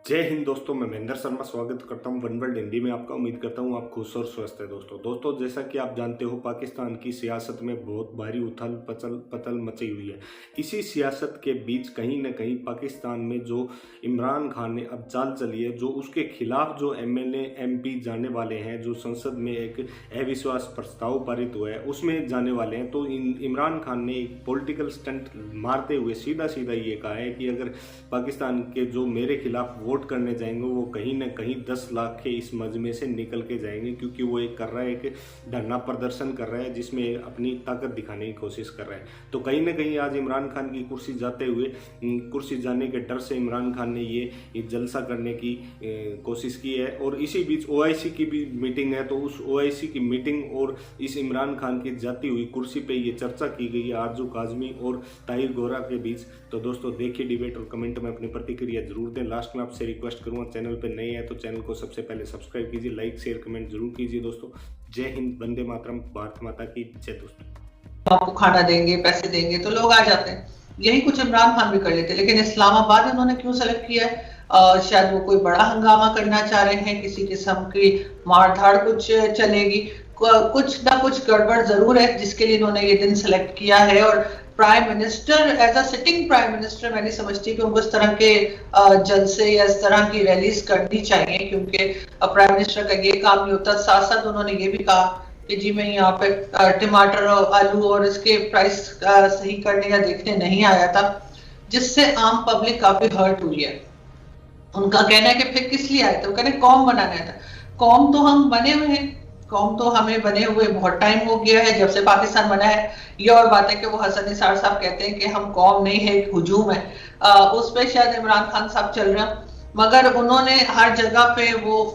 जय हिंद दोस्तों, मैं महेंद्र शर्मा स्वागत करता हूं वन वर्ल्ड हिंदी में आपका। उम्मीद करता हूं आप खुश और स्वस्थ है। दोस्तों जैसा कि आप जानते हो, पाकिस्तान की सियासत में बहुत भारी उथल पतल मची हुई है। इसी सियासत के बीच कहीं न कहीं पाकिस्तान में जो इमरान खान ने अब चाल चली है, जो उसके खिलाफ जो एमएलए एमपी जाने वाले हैं, जो संसद में एक अविश्वास प्रस्ताव पारित हुआ है उसमें जाने वाले हैं, तो इमरान खान ने एक पॉलिटिकल स्टंट मारते हुए सीधा ये कहा है कि अगर पाकिस्तान के जो मेरे खिलाफ वोट करने जाएंगे वो कहीं ना कहीं 10 लाख के इस मजमे से निकल के जाएंगे, क्योंकि वो एक कर रहा है कि धरना प्रदर्शन कर रहा है जिसमें अपनी ताकत दिखाने की कोशिश कर रहा है। तो कहीं ना कहीं आज इमरान खान की कुर्सी जाते हुए, कुर्सी जाने के डर से इमरान खान ने ये जलसा करने की कोशिश की है। और इसी बीच ओआईसी की भी मीटिंग है, तो उस ओआईसी की मीटिंग और इस इमरान खान की जाती हुई कुर्सी पे ये चर्चा की गई है आरजू काजमी और ताहिर गोरा के बीच। तो दोस्तों देखिए डिबेट और कमेंट में अपनी प्रतिक्रिया जरूर दें। लास्ट में आपसे रिक्वेस्ट करूंगा, चैनल पे नए हैं तो चैनल को सबसे पहले सब्सक्राइब कीजिए, लाइक शेयर कमेंट जरूर कीजिए। दोस्तों जय हिंद, वंदे मातरम, भारत माता की जय। दोस्तों आपको खाना देंगे, पैसे देंगे तो लोग आ जाते हैं। यही कुछ इमरान खान भी कर लेते, लेकिन इस्लामाबाद उन्होंने क्यों सेलेक्ट किया है? शायद वो कोई बड़ा हंगामा करना चाह रहे हैं, किसी किस्म की मारधाड़ कुछ चलेगी, कुछ ना कुछ गड़बड़ जरूर है जिसके लिए इन्होंने ये दिन सेलेक्ट किया है। और prime minister, as a sitting prime minister, मैं नहीं समझती कि उनको इस तरह के जलसे या इस तरह की रैलीज करनी चाहिए, क्योंकि प्राइम मिनिस्टर का ये काम नहीं होता। साथ साथ उन्होंने ये भी कहा कि जी मैं यहाँ पे टमाटर और आलू और इसके प्राइस सही करने या देखने नहीं आया था, जिससे आम पब्लिक काफी हर्ट हुई है। उनका कहना है कि फिर किस लिए आए थे? वो कहने कौम बनाना था। कौम तो हम बने हुए हैं, कौम तो हमें बने हुए बहुत टाइम हो गया है, जब से पाकिस्तान बना है। ये और बात है कि वो हसन निसार साहब कहते हैं कि हम कौम नहीं है, एक हुजूम है। उस पर शायद इमरान खान साहब चल रहे हैं, मगर उन्होंने हर जगह पे वो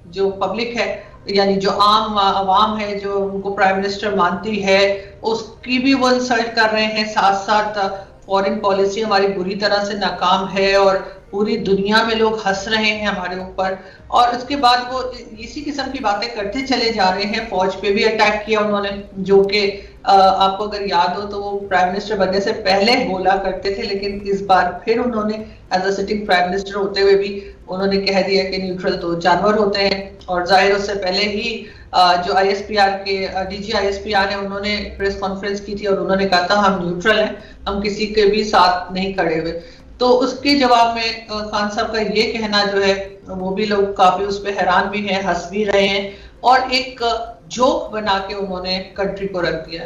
जो पब्लिक है, यानी जो आम आवाम है जो उनको प्राइम मिनिस्टर मानती है, उसकी भी वो इंसल्ट कर रहे हैं। साथ साथ फॉरेन पॉलिसी हमारी बुरी तरह से नाकाम है और पूरी दुनिया में लोग हंस रहे हैं हमारे ऊपर। और उसके बाद वो इसी किस्म की बातें करते चले जा रहे हैं। फौज पे भी अटैक किया उन्होंने, जो कि आपको अगर याद हो तो वो प्राइम मिनिस्टर बनने से पहले बोला करते थे, लेकिन इस बार फिर उन्होंने as a sitting prime minister होते हुए भी उन्होंने कह दिया कि न्यूट्रल तो जानवर होते हैं। और जाहिर उससे पहले ही जो आईएसपीआर के डीजी आईएसपीआर है, उन्होंने प्रेस कॉन्फ्रेंस की थी और उन्होंने कहा था हम न्यूट्रल हैं, हम किसी के भी साथ नहीं खड़े हुए। तो उसके जवाब में खान साहब का ये कहना जो है, वो भी लोग काफी उस पर हैरान भी हैं, हंस भी रहे हैं, और एक जोक बना के उन्होंने कंट्री को रख दिया।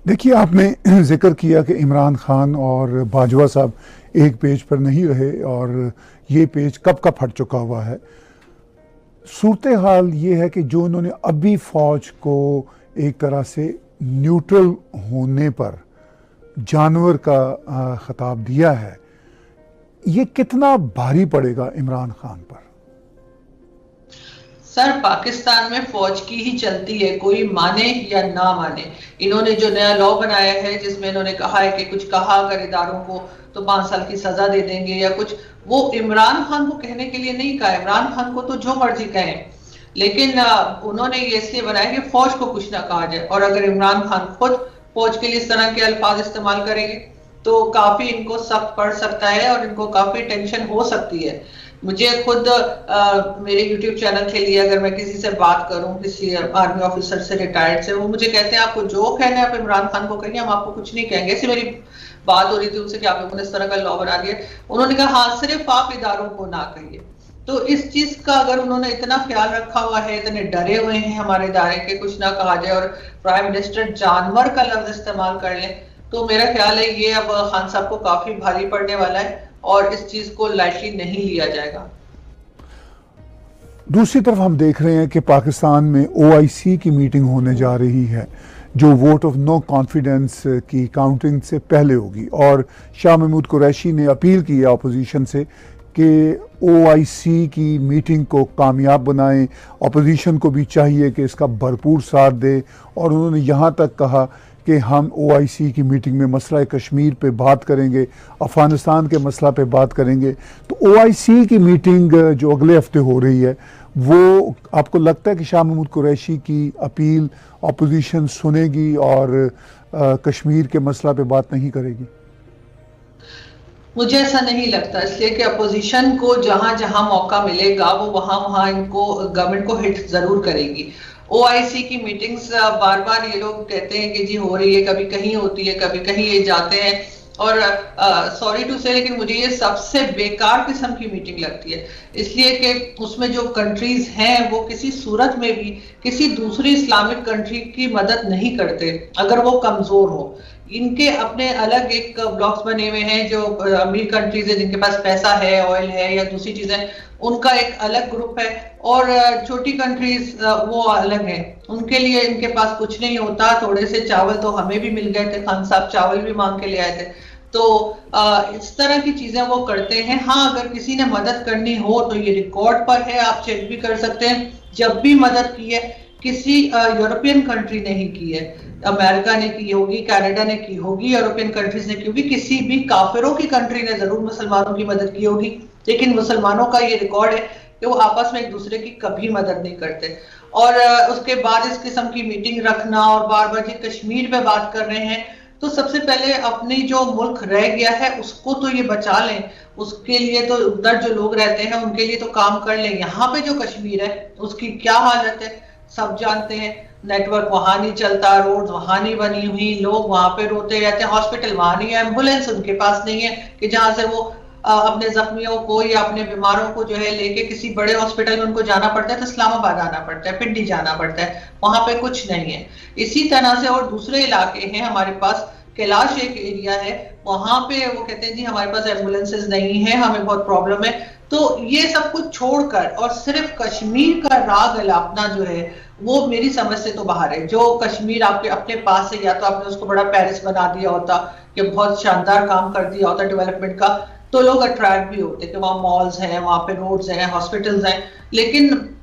देखिए, आपने जिक्र किया कि इमरान खान और बाजवा साहब एक पेज पर नहीं रहे और ये पेज कब का फट चुका हुआ है। सूरत हाल ये है कि जो उन्होंने अभी फौज को एक तरह से न्यूट्रल होने पर जानवर का खिताब दिया है, ये कितना भारी पड़ेगा इमरान खान पर? सर, पाकिस्तान में फौज की ही चलती है, कोई माने या ना माने। इन्होंने जो नया लॉ बनाया है जिसमें इन्होंने कहा है कि कुछ कहा अगर इदारों को तो 5 साल की सजा दे देंगे या कुछ, वो इमरान खान को कहने के लिए नहीं कहा। इमरान खान को तो जो मर्जी कहें, लेकिन उन्होंने ये इसलिए बनाया कि फौज को कुछ ना कहा जाए। और अगर इमरान खान खुद फौज के लिए इस तरह के अल्फाज इस्तेमाल करेंगे तो काफी इनको सख्त पड़ सकता है और इनको काफी टेंशन हो सकती है। मुझे खुद मेरे YouTube चैनल के लिए अगर मैं किसी से बात करूं, किसी आर्मी ऑफिसर से, रिटायर्ड से, वो मुझे कहते हैं आपको जो कहना है आप इमरान खान को कहिए, हम आपको कुछ नहीं कहेंगे। ऐसी मेरी बात हो रही थी उनसे कि आप लोगों ने इस तरह का लॉ बना दिया। उन्होंने कहा हाँ, सिर्फ आप इदारों को ना कहिए। तो इस चीज का अगर उन्होंने इतना ख्याल रखा हुआ है, इतने डरे हुए हैं हमारे इदारे के कुछ ना कहा जाए, और प्राइम मिनिस्टर जानवर का लफ्ज इस्तेमाल कर ले, तो मेरा ख्याल है ये अब खान साहब को काफी भारी पड़ने वाला है और इस चीज को लाइटली नहीं लिया जाएगा। दूसरी तरफ हम देख रहे हैं कि पाकिस्तान में ओआईसी की मीटिंग होने जा रही है, जो वोट ऑफ नो कॉन्फिडेंस की काउंटिंग से पहले होगी। और शाह महमूद कुरैशी ने अपील की है अपोजिशन से कि ओआईसी की मीटिंग को कामयाब बनाएं। अपोजिशन को भी चाहिए कि इसका भरपूर साथ दे। और उन्होंने यहाँ तक कहा कि हम ओआईसी की मीटिंग में मसला कश्मीर पे बात करेंगे, अफ़गानिस्तान के मसला पे बात करेंगे। तो ओआईसी की मीटिंग जो अगले हफ्ते हो रही है, वो आपको लगता है कि शाह महमूद कुरैशी की अपील अपोजिशन सुनेगी और कश्मीर के मसला पे बात नहीं करेगी? मुझे ऐसा नहीं लगता, इसलिए कि अपोजिशन को जहां जहां मौका मिलेगा वो वहां वहां इनको गवर्नमेंट को हिट जरूर करेगी। ओआईसी की मीटिंग्स बार बार ये लोग कहते हैं कि जी हो रही है, कभी कहीं होती है, कभी कहीं ये जाते हैं, और सॉरी टू से लेकिन मुझे ये सबसे बेकार किस्म की मीटिंग लगती है, इसलिए कि उसमें जो कंट्रीज हैं वो किसी सूरत में भी किसी दूसरी इस्लामिक कंट्री की मदद नहीं करते अगर वो कमजोर हो। इनके अपने अलग एक ब्लॉक्स बने हुए हैं, जो अमीर कंट्रीज है जिनके पास पैसा है, ऑयल है या दूसरी चीजें, उनका एक अलग ग्रुप है, और छोटी कंट्रीज वो अलग है, उनके लिए इनके पास कुछ नहीं होता। थोड़े से चावल तो हमें भी मिल गए थे, खान साहब चावल भी मांग के ले आए थे। तो इस तरह की चीजें वो करते हैं। हाँ, अगर किसी ने मदद करनी हो तो ये रिकॉर्ड पर है, आप चेक भी कर सकते हैं। जब भी मदद की है किसी यूरोपियन कंट्री ने ही की है, अमेरिका ने की होगी, कनाडा ने की होगी, यूरोपियन कंट्रीज ने की होगी, किसी भी काफिरों की कंट्री ने जरूर मुसलमानों की मदद की होगी, लेकिन मुसलमानों का ये रिकॉर्ड है कि वो आपस में एक दूसरे की कभी मदद नहीं करते। और उसके बाद इस किस्म की मीटिंग रखना और बार बार जी कश्मीर पे बात कर रहे हैं, तो सबसे पहले अपनी जो मुल्क रह गया है उसको तो ये बचा लें, उसके लिए तो उधर जो लोग रहते हैं उनके लिए तो काम कर लें। यहाँ पे जो कश्मीर है उसकी क्या हालत है सब जानते हैं, नेटवर्क वहां नहीं चलता, रोड वहां नहीं बनी हुई, लोग वहां पे रोते रहते हैं, हॉस्पिटल वहां नहीं है, एम्बुलेंस उनके पास नहीं है कि जहां से वो अपने जख्मियों को या अपने बीमारों को जो है लेके किसी बड़े हॉस्पिटल में उनको जाना पड़ता है तो इस्लामाबाद आना पड़ता है, पिंडी जाना पड़ता है, वहां पे कुछ नहीं है। इसी तरह से और दूसरे इलाके हैं हमारे पास, कैलाश एक एरिया है, वहां पे वो कहते हैं जी हमारे पास एम्बुलेंसेज नहीं है, हमें बहुत प्रॉब्लम है। तो ये सब कुछ छोड़कर और सिर्फ कश्मीर का राग अलापना जो है वो मेरी समझ से तो बाहर है। जो कश्मीर आपके अपने पास है, या तो आपने उसको बड़ा पेरिस बना दिया होता या बहुत शानदार काम कर दिया होता डेवलपमेंट का, तो लोग अट्रैक्ट भी होते कि वहां मॉल्स हैं, वहां पे रोड्स हैं, हॉस्पिटल्स हैं। लेकिन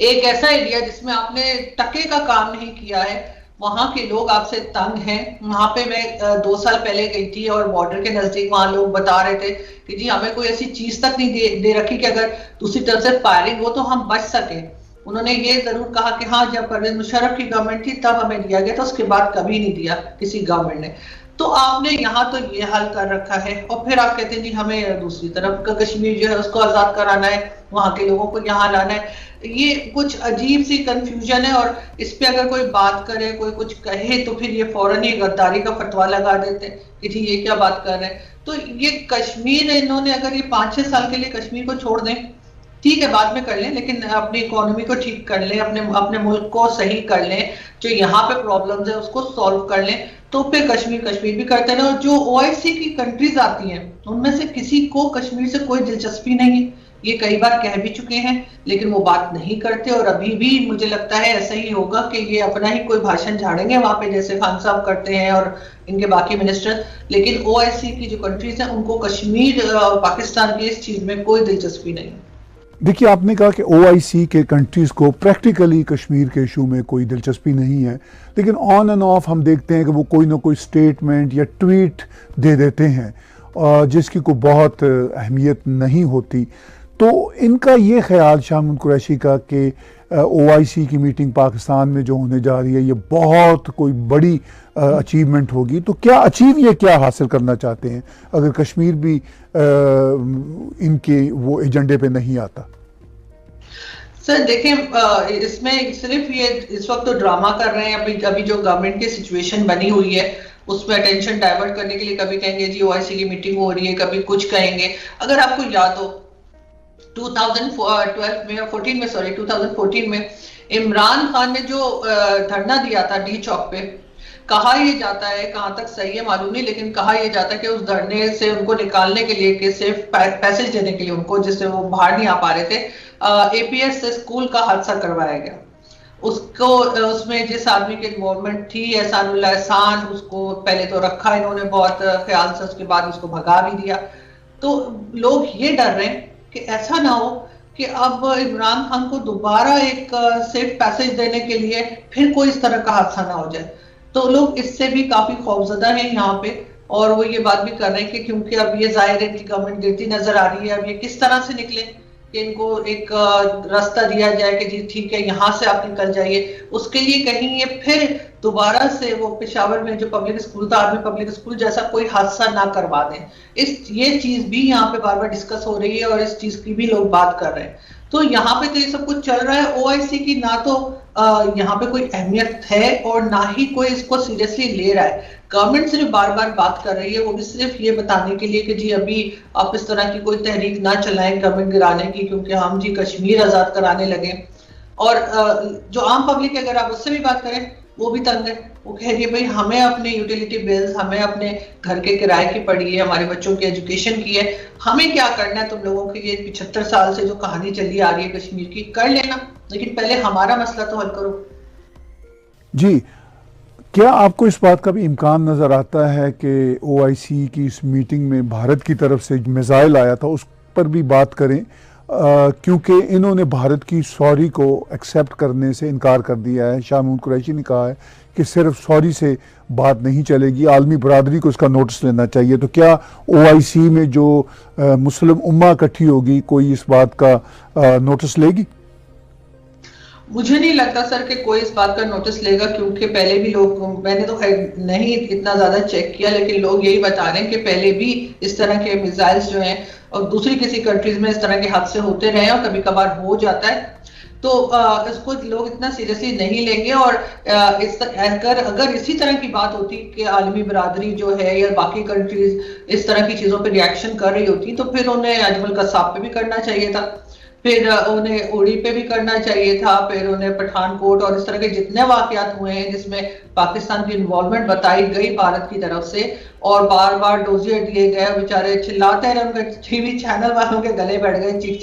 एक ऐसा एरिया जिसमें आपने टके का काम नहीं किया है, वहां के लोग आपसे तंग हैं। वहां पे मैं 2 साल पहले गई थी और बॉर्डर के नजदीक वहां लोग बता रहे थे कि जी हमें कोई ऐसी चीज तक नहीं दे रखी कि अगर दूसरी तरफ से फायरिंग हो तो हम बच सके। उन्होंने ये जरूर कहा कि हाँ, जब परवेज मुशर्रफ की गवर्नमेंट थी तब हमें दिया गया था, उसके बाद कभी नहीं दिया किसी गवर्नमेंट ने। तो आपने यहाँ तो ये हाल कर रखा है और फिर आप कहते हैं जी हमें दूसरी तरफ का कश्मीर जो है उसको आजाद कराना है, वहां के लोगों को यहाँ लाना है। ये कुछ अजीब सी कंफ्यूजन है, और इस पे अगर कोई बात करे, कोई कुछ कहे, तो फिर ये फौरन ही गद्दारी का फतवा लगा देते हैं कि जी ये क्या बात कर रहे हैं। तो ये कश्मीर इन्होंने अगर ये 5-6 साल के लिए कश्मीर को छोड़ दें, ठीक है बाद में कर लें, लेकिन अपनी इकोनॉमी को ठीक कर लें, अपने मुल्क को सही कर लें, जो यहाँ पे प्रॉब्लम्स है उसको सॉल्व कर लें, तो फिर कश्मीर भी करते हैं। और जो ओआईसी की कंट्रीज आती हैं उनमें से किसी को कश्मीर से कोई दिलचस्पी नहीं है, ये कई बार कह भी चुके हैं, लेकिन वो बात नहीं करते। और अभी भी मुझे लगता है ऐसा ही होगा कि ये अपना ही कोई भाषण झाड़ेंगे वहां पे, जैसे खान साहब करते हैं और इनके बाकी मिनिस्टर। लेकिन ओआईसी की जो कंट्रीज हैं उनको कश्मीर और पाकिस्तान की इस चीज में कोई दिलचस्पी नहीं। देखिए, आपने कहा कि ओआईसी के कंट्रीज़ को प्रैक्टिकली कश्मीर के इशू में कोई दिलचस्पी नहीं है, लेकिन ऑन एंड ऑफ हम देखते हैं कि वो कोई ना कोई स्टेटमेंट या ट्वीट दे देते हैं जिसकी कोई बहुत अहमियत नहीं होती। तो इनका ये ख्याल शाह महमूद कुरैशी का कि ओआईसी की मीटिंग पाकिस्तान में जो होने जा रही है ये बहुत कोई बड़ी अचीवमेंट होगी, तो क्या अचीव ये क्या हासिल करना चाहते हैं अगर कश्मीर भी इनके वो एजेंडे पे नहीं आता? सर देखें, इसमें सिर्फ ये इस वक्त तो ड्रामा कर रहे हैं। अभी जो गवर्नमेंट की सिचुएशन बनी हुई है उसमें अटेंशन डाइवर्ट करने के लिए कभी कहेंगे जी ओआईसी की मीटिंग हो रही है, कभी कुछ कहेंगे। अगर आपको याद हो 2014 में इमरान खान ने जो धरना दिया था डी चौक पे, कहा यह जाता है, कहां तक सही है मालूम नहीं, लेकिन कहा यह जाता है कि उस धरने से उनको निकालने के लिए, कि सिर्फ पैसेज देने के लिए उनको, जिससे वो बाहर नहीं आ पा रहे थे, एपीएस से स्कूल का हादसा करवाया गया। उसको उसमें जिस आदमी की इन्वॉल्वमेंट थी एहसानुल्लाह एहसान, उसको पहले तो रखा इन्होंने बहुत ख्याल से, उसके बाद उसको भगा भी दिया। तो लोग ये डर रहे हैं कि ऐसा ना हो कि अब इमरान खान को दोबारा एक सेफ पैसेज देने के लिए फिर कोई इस तरह का हादसा ना हो जाए। तो लोग इससे भी काफी खौफजदा हैं यहाँ पे, और वो ये बात भी कर रहे हैं कि क्योंकि अब ये जाहिर है कि गवर्नमेंट गिरती नजर आ रही है, अब ये किस तरह से निकले, कि इनको एक रास्ता दिया जाए कि जी ठीक है यहाँ से आप निकल जाइए, उसके लिए कहीं ये फिर दोबारा से वो पेशावर में जो पब्लिक स्कूल था, आर्मी पब्लिक स्कूल जैसा कोई हादसा ना करवा दें। ये चीज भी यहाँ पे बार बार डिस्कस हो रही है और इस चीज की भी लोग बात कर रहे हैं। तो यहाँ पे तो ये सब कुछ चल रहा है। ओआईसी की ना तो यहाँ पे कोई अहमियत है और ना ही कोई इसको सीरियसली ले रहा है। गवर्नमेंट सिर्फ बार बार बात कर रही है, वो भी सिर्फ ये बताने के लिए कि जी अभी आप इस तरह की कोई तहरीक ना चलाएं गवर्नमेंट गिराने की, क्योंकि हम जी कश्मीर आजाद कराने लगे। और जो आम पब्लिक है, अगर आप उससे भी बात करें, वो भी तंग है। वो कह रही है भाई हमें अपने यूटिलिटी बिल्स, हमें अपने घर के किराए की पड़ी है, हमारे बच्चों की एजुकेशन की है, हमें क्या करना है, तुम लोगों की ये 75 साल से जो कहानी चली आ रही है कश्मीर की, कर लेना, लेकिन पहले हमारा मसला तो हल करो। जी, क्या आपको इस बात का भी इम्कान नज़र आता है कि ओआईसी की इस मीटिंग में भारत की तरफ से मिसाइल आया था उस पर भी बात करें, क्योंकि इन्होंने भारत की सॉरी को एक्सेप्ट करने से इनकार कर दिया है। शाह महमूद कुरैशी ने कहा है कि सिर्फ सॉरी से बात नहीं चलेगी, आलमी बरादरी को इसका नोटिस लेना चाहिए। तो क्या ओआईसी में जो मुस्लिम उम्मा इकट्ठी होगी कोई इस बात का नोटिस लेगी? मुझे नहीं लगता सर कि कोई इस बात का नोटिस लेगा, क्योंकि पहले भी लोग, मैंने तो नहीं इतना ज्यादा चेक किया, लेकिन लोग यही बता रहे हैं कि पहले भी इस तरह के मिसाइल्स जो हैं और दूसरी किसी कंट्रीज में इस तरह के हादसे होते रहे और कभी कभार हो जाता है। तो इसको लोग इतना सीरियसली नहीं लेंगे। और अगर इसी तरह की बात होती कि आलमी बरादरी जो है या बाकी कंट्रीज इस तरह की चीजों पर रिएक्शन कर रही होती, तो फिर उन्हें अजमल कसाब पे भी करना चाहिए था, फिर उन्हें उड़ी पे भी करना चाहिए था, फिर उन्हें पठानकोट और इस तरह के जितने वाकयात हुए हैं जिसमें पाकिस्तान की इन्वॉल्वमेंट बताई गई भारत की तरफ से और बार बार डोजियर दिए गए, बेचारे चिल्लाते रहे, उनके टीवी चैनल वालों के गले बैठ गए चीख चीख